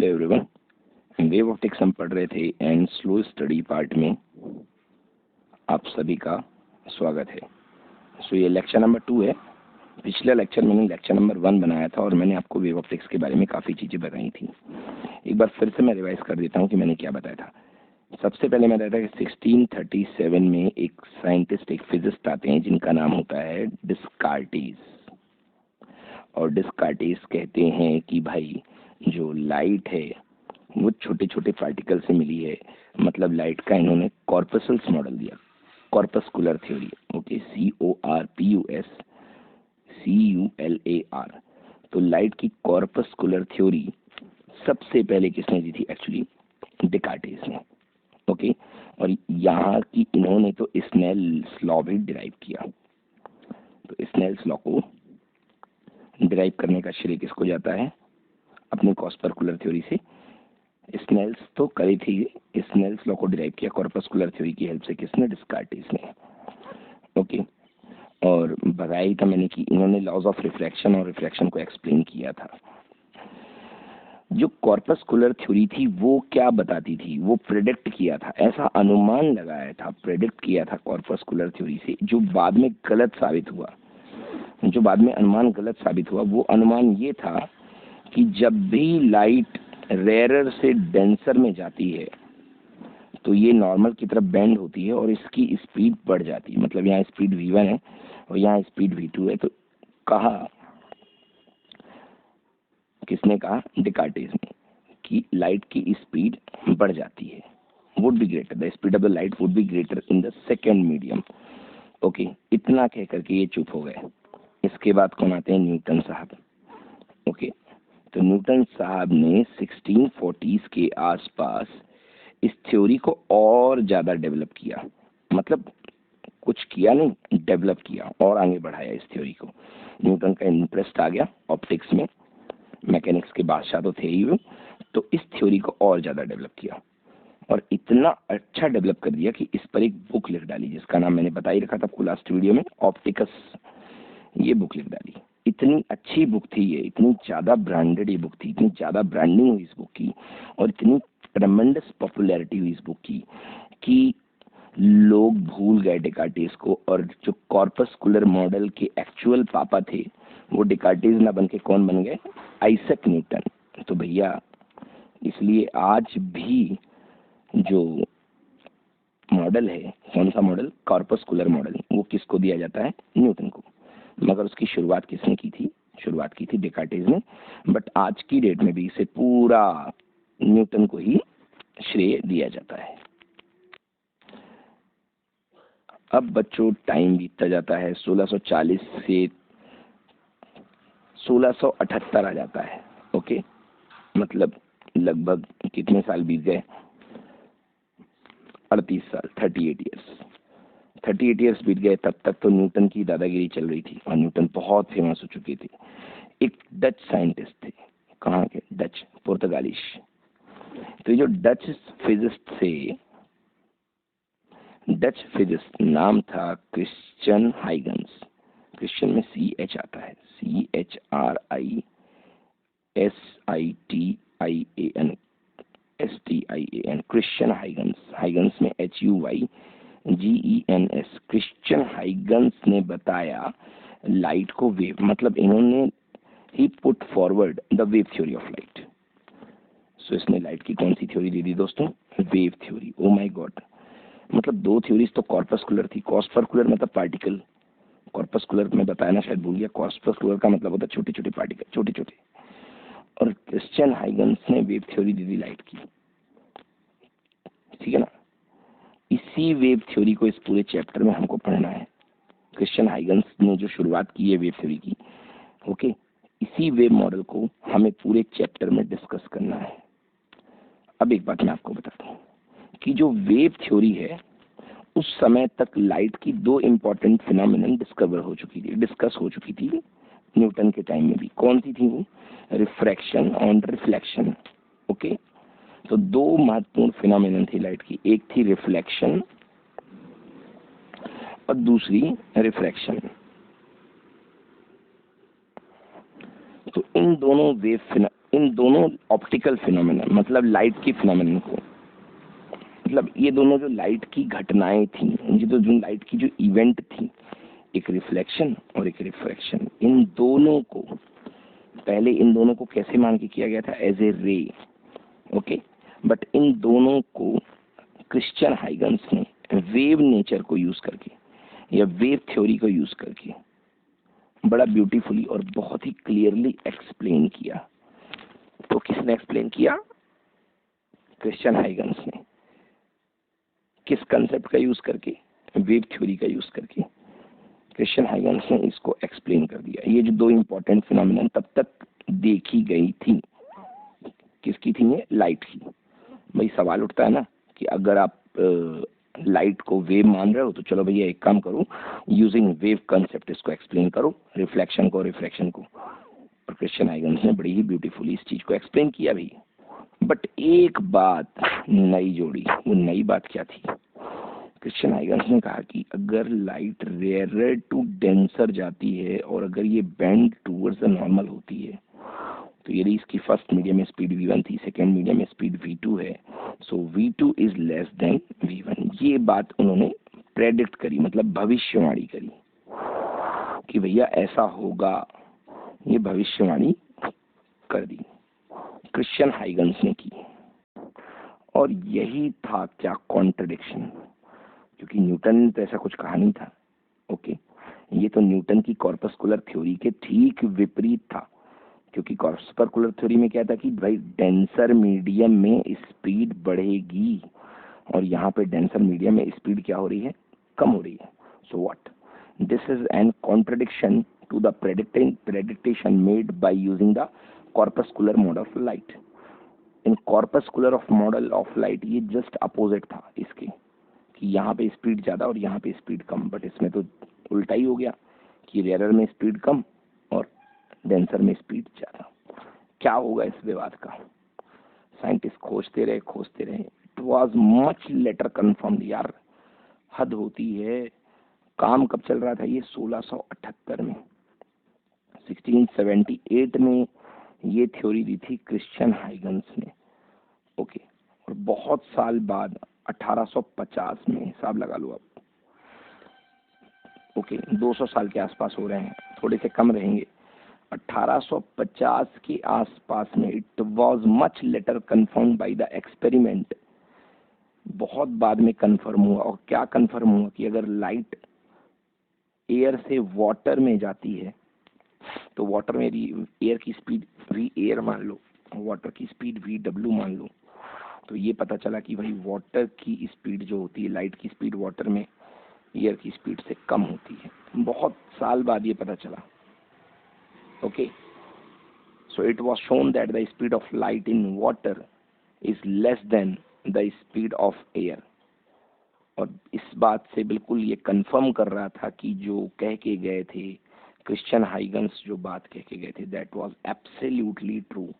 Hello everyone, wave optics हम पढ़ रहे थे एंड स्लो स्टडी पार्ट में आप सभी का स्वागत है। सो ये लेक्चर नंबर 2 है। पिछले लेक्चर मैंने लेक्चर नंबर 1 बनाया था और मैंने आपको वेव ऑप्टिक्स के बारे में काफ़ी चीज़ें बताई थी। एक बार फिर से मैं रिवाइज कर देता हूँ कि मैंने क्या बताया था। सबसे पहले मैं बताया था कि 1637 में एक साइंटिस्ट, एक फिजिस्ट आते हैं जिनका नाम होता है डिस्कार्टीज। और डिस्कार्टीज कहते हैं कि भाई जो लाइट है वो छोटे छोटे पार्टिकल से मिली है। मतलब लाइट का इन्होंने कॉर्पसल्स मॉडल दिया, कॉर्पस्कुलर थ्योरी। Okay, CORPUSCULAR। तो लाइट की कॉर्पस्कुलर थ्योरी सबसे पहले किसने दी थी? एक्चुअली डिकार्टेस ने। ओके, और यहाँ की इन्होंने तो स्नेल्स लॉ भी डिराइव किया। तो स्नेल्स लॉ को डिराइव करने का श्रेय किसको जाता है? अपनी कॉर्पस्कुलर थ्योरी से। स्नेल्स तो करी थी, स्नेल्स लॉ को डिराइव किया कॉर्पस्कुलर थ्योरी की हेल्प से किसने? डिस्कार्टीज ने। ओके, और बताया था मैंने कि इन्होंने लॉज ऑफ रिफ्रैक्शन और रिफ्रैक्शन को एक्सप्लेन किया था। जो कॉर्पस्कुलर थ्योरी थी वो क्या बताती थी? वो प्रेडिक्ट किया था, ऐसा अनुमान लगाया था, प्रेडिक्ट किया था कॉर्पस्कुलर थ्योरी से, जो बाद में गलत साबित हुआ। जो बाद में अनुमान गलत साबित हुआ वो अनुमान ये था कि जब भी लाइट रेयरर से डेंसर में जाती है तो ये नॉर्मल की तरफ बेंड होती है और इसकी स्पीड बढ़ जाती है। मतलब यहाँ स्पीड v1 है और यहाँ स्पीड v2 है। तो कहा, किसने कहा? डिकार्टेस ने, कि लाइट की स्पीड बढ़ जाती है, would be greater, the speed of the light would be greater in the second medium. Okay, इतना कह करके ये चुप हो गए। इसके बाद कौन आते हैं? न्यूटन साहब। ओके, तो न्यूटन साहब ने 1640s के आसपास इस थ्योरी को और ज़्यादा डेवलप किया। मतलब कुछ किया नहीं, डेवलप किया और आगे बढ़ाया इस थ्योरी को। न्यूटन का इंटरेस्ट आ गया ऑप्टिक्स में, मैकेनिक्स के बादशाह तो थे ही वो, तो इस थ्योरी को और ज़्यादा डेवलप किया और इतना अच्छा डेवलप कर दिया कि इस पर एक बुक लिख डाली, जिसका नाम मैंने बता ही रखा था आपको लास्ट वीडियो में, ऑप्टिकस। ये बुक लिख डाली। इतनी अच्छी बुक थी ये, इतनी ज़्यादा ब्रांडेड ये बुक थी, इतनी ज़्यादा ब्रांडिंग हुई इस बुक की और इतनी ट्रेमेंडस पॉपुलैरिटी हुई इस बुक की कि लोग भूल गए डिकार्टेस को। और जो कॉर्पस्कुलर मॉडल के एक्चुअल पापा थे वो डिकार्टेस ना बन के कौन बन गए? Isaac Newton. तो भैया इसलिए आज भी जो मॉडल है, कौन सा मॉडल? कॉर्पस्कुलर मॉडल, वो किसको दिया जाता है? न्यूटन को। मगर उसकी शुरुआत किसने की थी? शुरुआत की थी डिकार्टेस ने। बट आज की डेट में भी इसे पूरा न्यूटन को ही श्रेय दिया जाता है। अब बच्चों टाइम बीतता जाता है, 1640 से 1678 आ जाता है। ओके, मतलब लगभग कितने साल बीत गए? 38 साल, 38 ईयर्स। 38 ईयर्स बीत गए। तब तक तो न्यूटन की दादागिरी चल रही थी और न्यूटन बहुत फेमस हो चुके थे। एक डच साइंटिस्ट थे, कहाँ के? डच, पुर्तगालिश। तो ये जो डच फिजिस्ट थे, डच फिजिस्ट नाम था क्रिश्चियन हाइगन्स। क्रिश्चियन में CH आता है, CHRISTIAN, क्रिश्चियन हाइगन्स। हाइगन्स में HUYGENS। क्रिश्चियन हाइगन्स ने बताया लाइट को वेव, मतलब इन्होंने ही put forward the wave theory of light. So इसने लाइट की कौन सी थ्योरी दे दी दोस्तों? Wave theory. Oh my God, मतलब दो थ्योरीज तो कॉर्पस्कुलर थी। कॉर्पस्कुलर मतलब पार्टिकल, कॉर्पस्कुलर में बताया ना, शायद भूल गया। कॉर्पस्कुलर का मतलब होता है छोटे छोटे पार्टिकल, छोटे छोटे। और क्रिश्चियन हाइगन्स ने वेव थ्योरी दी थी लाइट की, ठीक है ना। इसी वेव थ्योरी को इस पूरे चैप्टर में हमको पढ़ना है। क्रिश्चियन हाइगन्स ने जो शुरुआत की है वेव थ्योरी की, ओके, इसी वेव मॉडल को हमें पूरे चैप्टर में डिस्कस करना है। अब एक बात मैं आपको बताता हूँ कि जो वेव थ्योरी है उस समय तक लाइट की दो इंपॉर्टेंट फिनोमिनन डिस्कस हो चुकी थी न्यूटन के टाइम में भी। कौन सी थी वो? रिफ्रैक्शन और रिफ्लेक्शन। ओके, तो दो महत्वपूर्ण फिनोमिनन थी लाइट की, एक थी रिफ्लेक्शन और दूसरी रिफ्रैक्शन। तो इन दोनों वेव इन दोनों ऑप्टिकल फिनोमेना मतलब लाइट की फिनोमेना को, मतलब ये दोनों जो लाइट की घटनाएं थी, ये जो लाइट की जो इवेंट थी, एक रिफ्लेक्शन और एक रिफ्रैक्शन, इन दोनों को पहले इन दोनों को कैसे मान के किया गया था? एज ए रे। ओके, बट इन दोनों को क्रिश्चियन हाइगन्स ने वेव नेचर को यूज करके या वेव थ्योरी को यूज करके बड़ा ब्यूटीफुली और बहुत ही क्लियरली एक्सप्लेन किया। तो किसने एक्सप्लेन किया? क्रिश्चियन हाइगन्स ने। किस कंसेप्ट का यूज करके? वेव थ्योरी का यूज करके क्रिश्चियन हाइगन्स ने इसको एक्सप्लेन कर दिया। ये जो दो इंपॉर्टेंट फिनोमिना तब तक देखी गई थी, किसकी थी? ये लाइट की। भाई सवाल उठता है ना कि अगर आप लाइट को वेव मान रहे हो तो चलो भैया एक काम करो, यूजिंग वेव कंसेप्ट इसको एक्सप्लेन करो, रिफ्लेक्शन को रिफ्रैक्शन को। और क्रिश्चियन हाइगन्स ने बड़ी ही ब्यूटीफुली इस चीज को एक्सप्लेन किया भी। बट एक बात नई जोड़ी। वो नई बात क्या थी? क्रिश्चियन हाइगन्स ने कहा कि अगर लाइट रेयर टू डेंसर जाती है और अगर ये बेंड टूवर्ड्स द नॉर्मल होती है, तो यदि इसकी फर्स्ट मीडियम में स्पीड v1 थी, सेकेंड मीडियम में स्पीड v2 है, सो v2 is less than v1। ये बात उन्होंने प्रेडिक्ट करी, मतलब भविष्यवाणी करी कि भैया ऐसा होगा। ये भविष्यवाणी कर दी, क्रिश्चियन हाइगन्स ने की। और यही था क्या? कॉन्ट्रडिक्शन। क्योंकि न्यूटन ने तो ऐसा कुछ कहा नहीं था। ओके, ये तो न्यूटन की कॉर्पस्कुलर थ्योरी के ठीक विपरीत था। क्योंकि कॉर्पस्कुलर थ्योरी में क्या था कि भाई डेंसर मीडियम में स्पीड बढ़ेगी और यहाँ पे डेंसर मीडियम में स्पीड क्या हो रही है? कम हो रही है। So what? This is an contradiction to the prediction made by using the corpuscular model of light. In corpuscular of model of light ये जस्ट अपोजिट था इसके, कि यहाँ पे स्पीड ज्यादा और यहाँ पे स्पीड कम। बट इसमें तो उल्टा ही हो गया कि रेयरर में स्पीड कम और डेंसर में स्पीड ज्यादा। क्या होगा इस विवाद का? साइंटिस्ट खोजते रहे। It was much later confirmed. यार हद होती है। काम कब चल रहा था? ये 1678 में। 1678 में ये थ्योरी दी थी क्रिश्चियन हाइगन्स ने। ओके, और बहुत साल बाद 1850 में, हिसाब लगा लो आप। ओके, 200 साल के आसपास हो रहे हैं, थोड़े से कम रहेंगे। 1850 के आसपास में it was much later confirm by the experiment. बहुत बाद में कंफर्म हुआ। और क्या कंफर्म हुआ? कि अगर लाइट एयर से वाटर में जाती है तो वाटर में एयर की स्पीड वी एयर मान लो, वाटर की स्पीड वी डब्ल्यू मान लो, तो ये पता चला कि भाई वाटर की स्पीड जो होती है, लाइट की स्पीड वाटर में एयर की स्पीड से कम होती है। बहुत साल बाद ये पता चला। Okay, so it was shown that the speed of light in water is less than the speed of air। और इस बात से बिल्कुल ये कंफर्म कर रहा था कि जो कह के गए थे क्रिश्चियन हाइगन्स, जो बात कह के गए थे, that was absolutely true।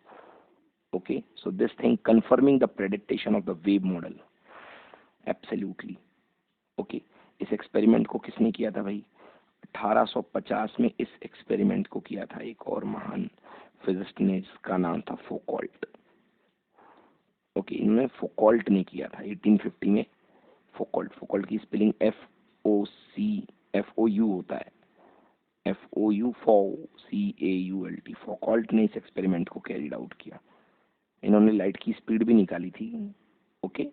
okay, so this thing confirming the prediction of the wave model absolutely। okay, इस एक्सपेरिमेंट को किसने किया था भाई? 1850 में इस एक्सपेरिमेंट को किया था एक और महान फिजिस्ट ने, जिसका नाम था फोकॉल्ट। ओके, इन्होंने फोकॉल्ट ने किया था 1850 में। फोकॉल्ट की स्पेलिंग FOCU होता है, FOUCAULT। फोकॉल्ट ने इस एक्सपेरिमेंट को कैरीड आउट किया। इन्होंने लाइट की स्पीड भी निकाली थी। ओके,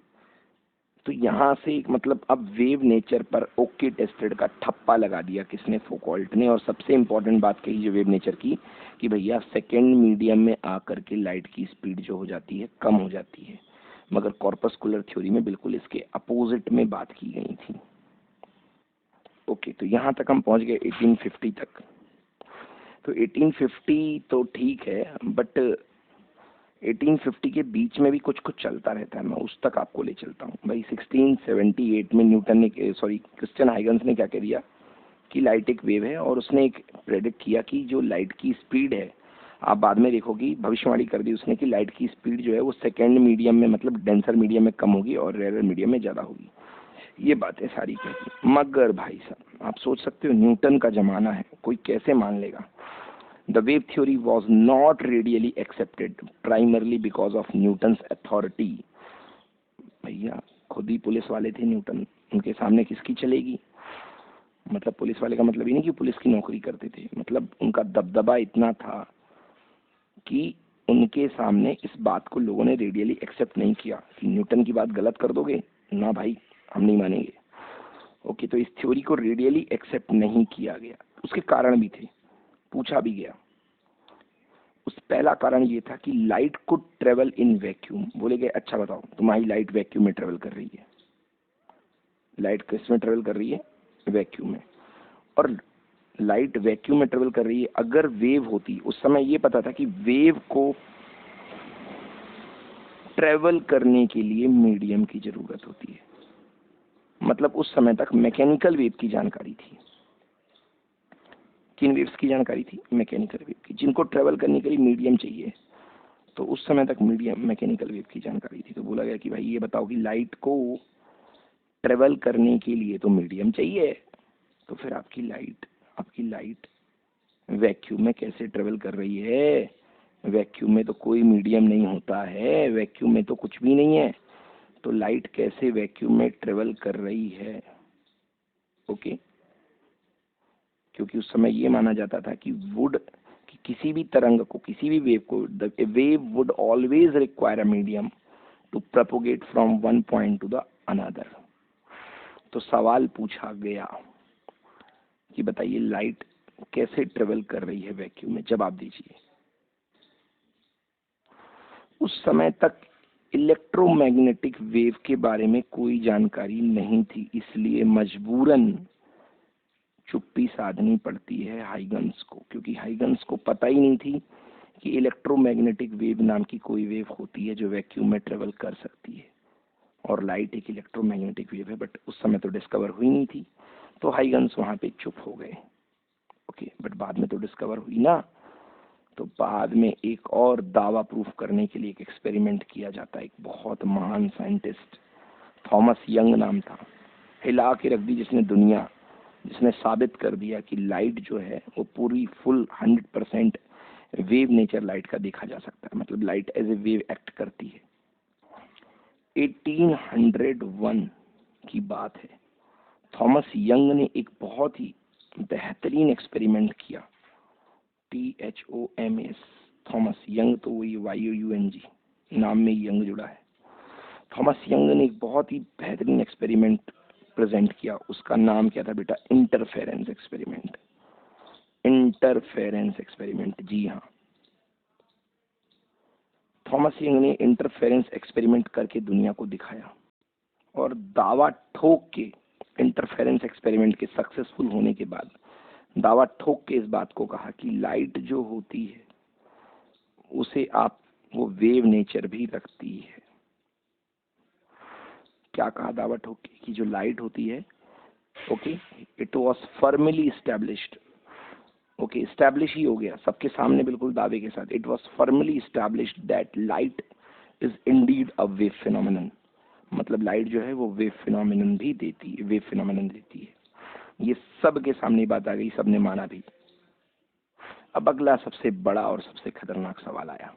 तो यहाँ से एक मतलब अब वेव नेचर पर ओके टेस्टेड का ठप्पा लगा दिया किसने? फोकॉल्ट ने। और सबसे इंपॉर्टेंट बात कही जो वेव नेचर की, कि भैया सेकेंड मीडियम में आकर के लाइट की स्पीड जो हो जाती है कम हो जाती है। मगर कॉर्पस्कुलर थ्योरी में बिल्कुल इसके अपोजिट में बात की गई थी। ओके, तो यहाँ तक हम पहुंच गए 1850 तक। तो 1850 तो ठीक है, बट 1850 के बीच में भी कुछ कुछ चलता रहता है। मैं उस तक आपको ले चलता हूँ भाई। 1678 में न्यूटन ने क्रिश्चियन हाइगन्स ने क्या कह दिया कि लाइट एक वेव है, और उसने एक प्रेडिक्ट किया कि जो लाइट की स्पीड है, आप बाद में देखोगी, भविष्यवाणी कर दी उसने कि लाइट की स्पीड जो है वो सेकेंड मीडियम में, मतलब डेंसर मीडियम में कम होगी और रेयर मीडियम में ज्यादा होगी। ये बातें सारी कही। मगर भाई साहब आप सोच सकते हो न्यूटन का जमाना है, कोई कैसे मान लेगा? The wave theory was not radially accepted primarily because of Newton's authority. भैया खुद ही पुलिस वाले थे न्यूटन, उनके सामने किसकी चलेगी? मतलब पुलिस वाले का मतलब ही नहीं कि पुलिस की नौकरी करते थे, मतलब उनका दबदबा इतना था कि उनके सामने इस बात को लोगों ने रेडियली एक्सेप्ट नहीं किया कि न्यूटन की बात गलत कर दोगे ना भाई, हम नहीं मानेंगे। ओके, तो इस थ्योरी को रेडियली एक्सेप्ट नहीं किया गया। उसके कारण भी थे, पूछा भी गया। उस पहला कारण ये था कि light could travel in vacuum. बोले गए अच्छा बताओ तुम्हारी लाइट वैक्यूम में ट्रेवल कर रही है। लाइट किस में ट्रेवल कर रही है? वैक्यूम में। और लाइट वैक्यूम में ट्रेवल कर रही है, अगर वेव होती, उस समय ये पता था कि वेव को ट्रेवल करने के लिए मीडियम की जरूरत होती है। मतलब उस समय तक मैकेनिकल वेव की जानकारी थी। किन वेव्स की जानकारी थी? मैकेनिकल वेव की, जिनको ट्रेवल करने के लिए मीडियम चाहिए। तो उस समय तक मीडियम मैकेनिकल वेव की जानकारी थी। तो बोला गया कि भाई ये बताओ कि लाइट को ट्रेवल करने के लिए तो मीडियम चाहिए, तो फिर आपकी लाइट वैक्यूम में कैसे ट्रेवल कर रही है? वैक्यूम में तो कोई मीडियम नहीं होता है, वैक्यूम में तो कुछ भी नहीं है, तो लाइट कैसे वैक्यूम में ट्रेवल कर रही है? ओके, क्योंकि उस समय ये माना जाता था कि किसी भी तरंग को, किसी भी वेव को, the wave would always require a medium to propagate from one point to the another. तो सवाल पूछा गया कि बताइए लाइट कैसे ट्रेवल कर रही है वैक्यूम में? जवाब दीजिए। उस समय तक इलेक्ट्रोमैग्नेटिक वेव के बारे में कोई जानकारी नहीं थी, इसलिए मजबूरन चुप्पी साधनी पड़ती है हाइगन्स को, क्योंकि हाइगन्स को पता ही नहीं थी कि इलेक्ट्रोमैग्नेटिक वेव नाम की कोई वेव होती है जो वैक्यूम में ट्रेवल कर सकती है। और लाइट एक इलेक्ट्रोमैग्नेटिक वेव है, बट उस समय तो डिस्कवर हुई नहीं थी, तो हाइगन्स वहां पे चुप हो गए। ओके, बट बाद में तो डिस्कवर हुई ना। तो बाद में एक और दावा प्रूफ करने के लिए एक एक्सपेरिमेंट किया जाता है। एक बहुत महान साइंटिस्ट थॉमस यंग नाम था, हिला के रख दी जिसने दुनिया, जिसने साबित कर दिया कि लाइट जो है वो पूरी फुल 100% वेव नेचर लाइट का देखा जा सकता है। मतलब light as a wave act करती है। 1801 की बात है, थॉमस यंग ने एक बहुत ही बेहतरीन एक्सपेरिमेंट किया। THOMS, थॉमस यंग, तो वही YOUNG, नाम में यंग जुड़ा है। थॉमस यंग ने एक बहुत ही बेहतरीन एक्सपेरिमेंट प्रेजेंट किया। उसका नाम क्या था बेटा? Interference experiment. इंटरफेरेंस एक्सपेरिमेंट, जी हाँ। थॉमस यंग ने इंटरफेरेंस एक्सपेरिमेंट करके दुनिया को दिखाया और दावा ठोक के, इंटरफेरेंस एक्सपेरिमेंट के सक्सेसफुल होने के बाद दावा ठोक के इस बात को कहा कि लाइट जो होती है उसे वो वेव नेचर भी रखती है। क्या कहा दावा ठोक के? कि जो लाइट होती है, okay, it was firmly established. Okay, establish ही हो गया सबके सामने बिल्कुल दावे के साथ। It was firmly established that light is indeed a wave phenomenon. मतलब लाइट जो है वो वेव फिनोमिनन भी देती है, वेव फिनोमिनन देती है। ये सबके सामने बात आ गई, सबने माना भी। अब अगला सबसे बड़ा और सबसे खतरनाक सवाल आया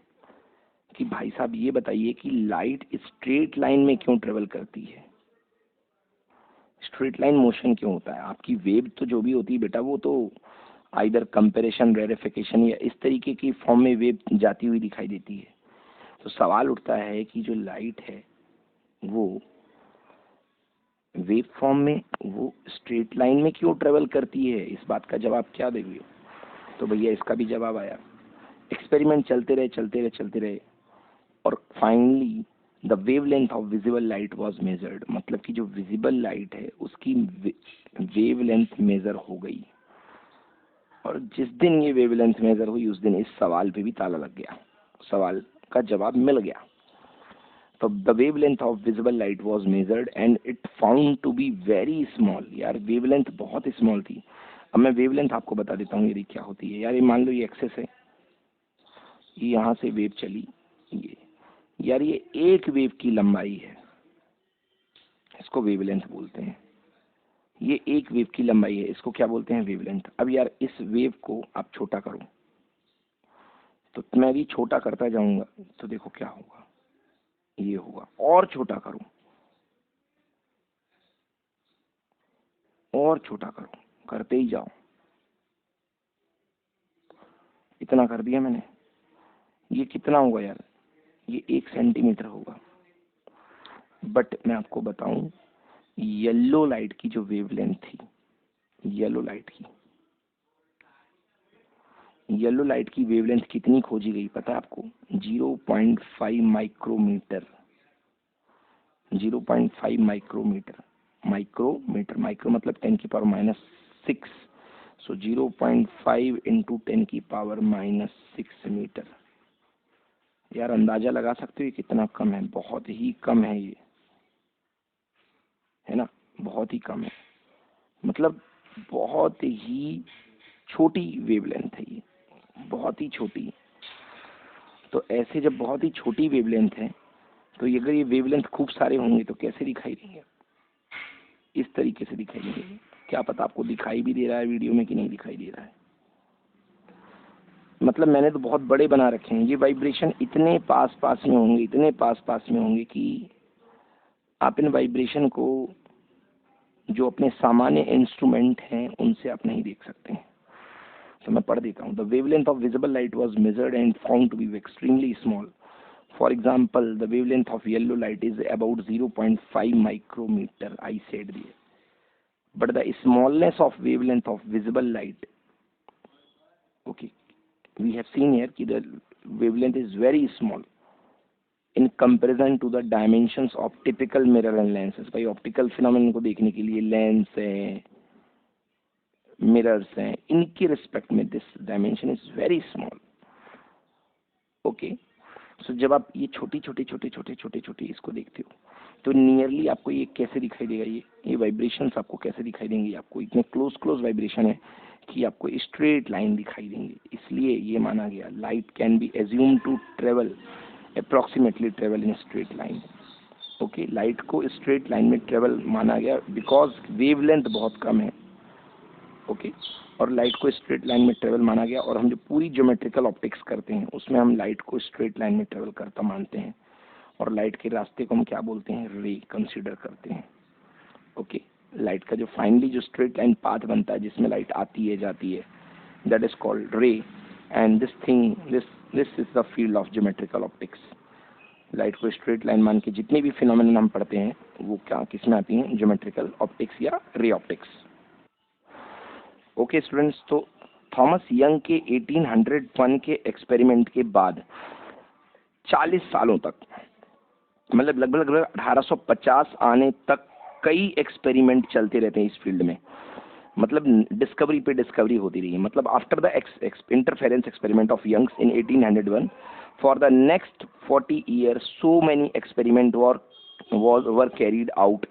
कि भाई साहब ये बताइए कि लाइट स्ट्रेट लाइन में क्यों ट्रेवल करती है? स्ट्रेट लाइन मोशन क्यों होता है? आपकी वेव तो जो भी होती है बेटा, वो तो आइदर कंपेरेशन, रेरिफिकेशन या इस तरीके की फॉर्म में वेव जाती हुई दिखाई देती है। तो सवाल उठता है कि जो लाइट है वो वेव फॉर्म में, वो स्ट्रेट लाइन में क्यों ट्रेवल करती है? इस बात का जवाब क्या देंगे? तो भैया इसका भी जवाब आया। एक्सपेरिमेंट चलते रहे और finally the wavelength of visible light was measured. मतलब कि जो विजिबल लाइट है उसकी वेवलेंथ मेजर हो गई। और जिस दिन ये वेवलेंथ मेजर हुई उस दिन इस सवाल पे भी ताला लग गया, सवाल का जवाब मिल गया। तो the wavelength of visible light was measured and it found to be very small. यार वेवलेंथ बहुत स्मॉल थी। अब मैं वेवलेंथ आपको बता देता हूँ ये क्या होती है। यार ये मान लो ये एक्सेस है, ये यहाँ से वेव चली, ये यार ये एक वेव की लंबाई है, इसको वेवलेंथ बोलते हैं। ये एक वेव की लंबाई है, इसको क्या बोलते हैं? वेवलेंथ। अब यार इस वेव को आप छोटा करो, तो मैं भी छोटा करता जाऊंगा तो देखो क्या होगा, ये होगा। और छोटा करूं, और छोटा करूं, करते ही जाओ। इतना कर दिया मैंने। ये कितना होगा यार, ये 1 सेंटीमीटर होगा। बट मैं आपको बताऊं, येलो लाइट की जो वेवलेंथ थी, येलो लाइट की वेवलेंथ कितनी खोजी गई पता है आपको? 0.5 माइक्रोमीटर। 0.5 माइक्रोमीटर। माइक्रो मतलब 10⁻⁶। सो 0.5 इंटू 10⁻�6 मीटर। यार अंदाजा लगा सकते हो ये कितना कम है? बहुत ही कम है ये, है ना? बहुत ही कम है, मतलब बहुत ही छोटी वेवलेंथ है ये, बहुत ही छोटी। तो ऐसे जब बहुत ही छोटी वेवलेंथ है, तो अगर ये वेवलेंथ खूब सारे होंगे तो कैसे दिखाई देंगे? इस तरीके से दिखाई देंगे। क्या पता आपको दिखाई भी दे रहा है वीडियो में कि नहीं दिखाई दे रहा है। मतलब मैंने तो बहुत बड़े बना रखे हैं। ये वाइब्रेशन इतने पास पास में होंगे, इतने पास पास में होंगे कि आप इन वाइब्रेशन को जो अपने सामान्य इंस्ट्रूमेंट हैं उनसे आप नहीं देख सकते हैं। तो मैं पढ़ देता हूँ। The wavelength of visible light was measured and found to be extremely small. For example, the wavelength of yellow light is about 0.5 micrometer, I said there. But the smallness of wavelength of visible light, okay, we have seen here that the wavelength is very small in comparison to the dimensions of typical mirror and lenses. भाई optical phenomenon को देखने के लिए lens है, mirrors हैं, इनके respect में this dimension is very small. Okay, so जब आप ये छोटी छोटी छोटे छोटे छोटे छोटे इसको देखते हो तो नियरली आपको ये कैसे दिखाई देगा? ये वाइब्रेशंस आपको कैसे दिखाई देंगे? आपको इतने क्लोज वाइब्रेशन है कि आपको स्ट्रेट लाइन दिखाई देंगे. इसलिए ये माना गया light can be assume to travel approximately travel in straight line. Okay, light को स्ट्रेट लाइन में ट्रेवल माना गया बिकॉज वेवलेंथ बहुत कम है. ओके, और लाइट को स्ट्रेट लाइन में ट्रेवल माना गया. और हम जो पूरी ज्योमेट्रिकल ऑप्टिक्स करते हैं उसमें हम लाइट को स्ट्रेट लाइन में ट्रेवल करता मानते हैं. और लाइट के रास्ते को हम क्या बोलते हैं? रे कंसीडर करते हैं. ओके, लाइट का जो फाइनली जो स्ट्रेट लाइन पाथ बनता है जिसमें लाइट आती है जाती है, दैट इज कॉल्ड रे. And this is the field of geometrical optics. Light को स्ट्रेट लाइन मान के जितने भी फिनोमेनन हम पढ़ते हैं वो क्या किस में आती हैं? ज्योमेट्रिकल ऑप्टिक्स या रे ऑप्टिक्स. ओके स्टूडेंट्स, तो थॉमस यंग के 1801 के एक्सपेरिमेंट के बाद 40 सालों तक, मतलब लगभग 1850 आने तक कई एक्सपेरिमेंट चलते रहते हैं इस फील्ड में. मतलब डिस्कवरी पे डिस्कवरी होती रही है. मतलब after the interference experiment of Young's in 1801 for the next 40 year so many experiment were carried out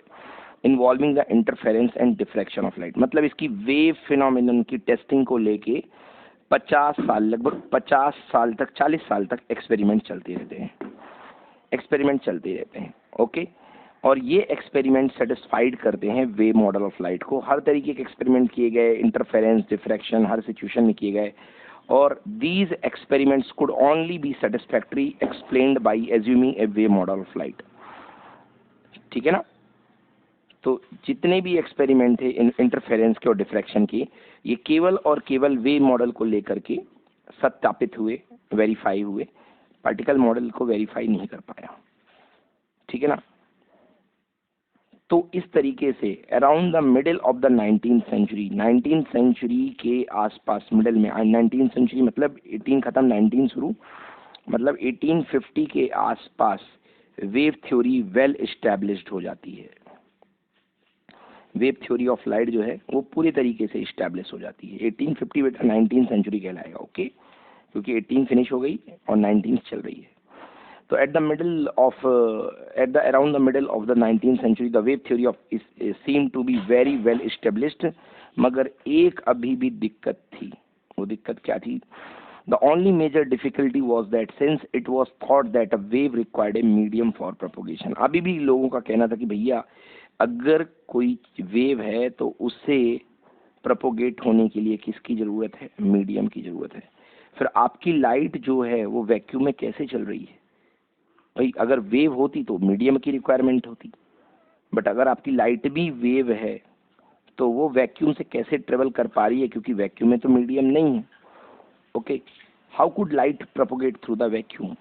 involving the interference and diffraction of light. मतलब इसकी वेव फिनोमिनन की टेस्टिंग को लेके 50 साल, लगभग 50 साल तक, 40 साल तक एक्सपेरिमेंट चलते रहते हैं. ओके, और ये एक्सपेरिमेंट सेटिस्फाइड करते हैं वेव मॉडल ऑफ लाइट को. हर तरीके के एक्सपेरिमेंट किए गए, इंटरफेरेंस, डिफ्रैक्शन, हर सिचुएशन में किए गए. और these experiments could only be satisfactory explained by assuming a wave model of light. ठीक है ना? तो जितने भी एक्सपेरिमेंट थे इंटरफेरेंस के और डिफ्रैक्शन के, ये केवल और केवल वेव मॉडल को लेकर के सत्यापित हुए, वेरीफाई हुए. पार्टिकल मॉडल को वेरीफाई नहीं कर पाया. ठीक है ना? तो इस तरीके से around the middle of the 19th century, 19th century के आसपास, मिडिल में, 19th सेंचुरी मतलब 18 खत्म 19 शुरू, मतलब 1850 के आसपास वेव थ्योरी वेल एस्टैब्लिश्ड हो जाती है. वेव थ्योरी ऑफ लाइट जो है वो पूरी तरीके से इस्टेब्लिश हो जाती है. 1850 बेटा 19th सेंचुरी कहलाएगा. ओके, क्योंकि 18 फिनिश हो गई और 19 चल रही है. तो at the around the middle of the 19th century the wave theory of seem to be very well established. मगर एक अभी भी दिक्कत थी. वो दिक्कत क्या थी? The only major difficulty was that since it was thought that a wave required a medium for propagation. अभी भी लोगों का कहना था कि भैया अगर कोई वेव है तो उससे प्रोपोगेट होने के लिए किसकी जरूरत है? मीडियम की जरूरत है. फिर आपकी लाइट जो है वो वैक्यूम में कैसे चल रही है? भाई अगर वेव होती तो मीडियम की रिक्वायरमेंट होती, बट अगर आपकी लाइट भी वेव है तो वो वैक्यूम से कैसे ट्रेवल कर पा रही है, क्योंकि वैक्यूम में तो मीडियम नहीं है। Okay, how could light propagate through the vacuum?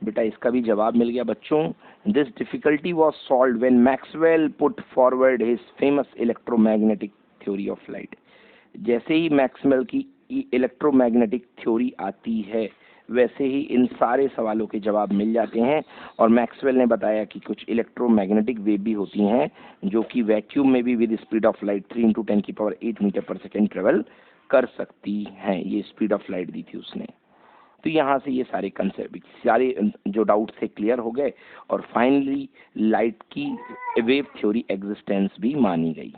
बेटा इसका भी जवाब मिल गया बच्चों। This difficulty was solve when Maxwell put forward his famous electromagnetic theory of light. जैसे ही मैक्सवेल की इलेक्ट्रोमैग्नेटिक थ्योरी आती है वैसे ही इन सारे सवालों के जवाब मिल जाते हैं। और मैक्सवेल ने बताया कि कुछ इलेक्ट्रोमैग्नेटिक वेव भी होती हैं जो कि वैक्यूम में भी with speed of light 3 × 10⁸ metre पर सेकेंड ट्रेवल कर सकती हैं। ये स्पीड ऑफ लाइट दी थी उसने। तो यहाँ से ये सारे कंसेप्ट, सारे जो डाउट थे क्लियर हो गए और फाइनली लाइट की वेव थ्योरी एग्जिस्टेंस भी मानी गई।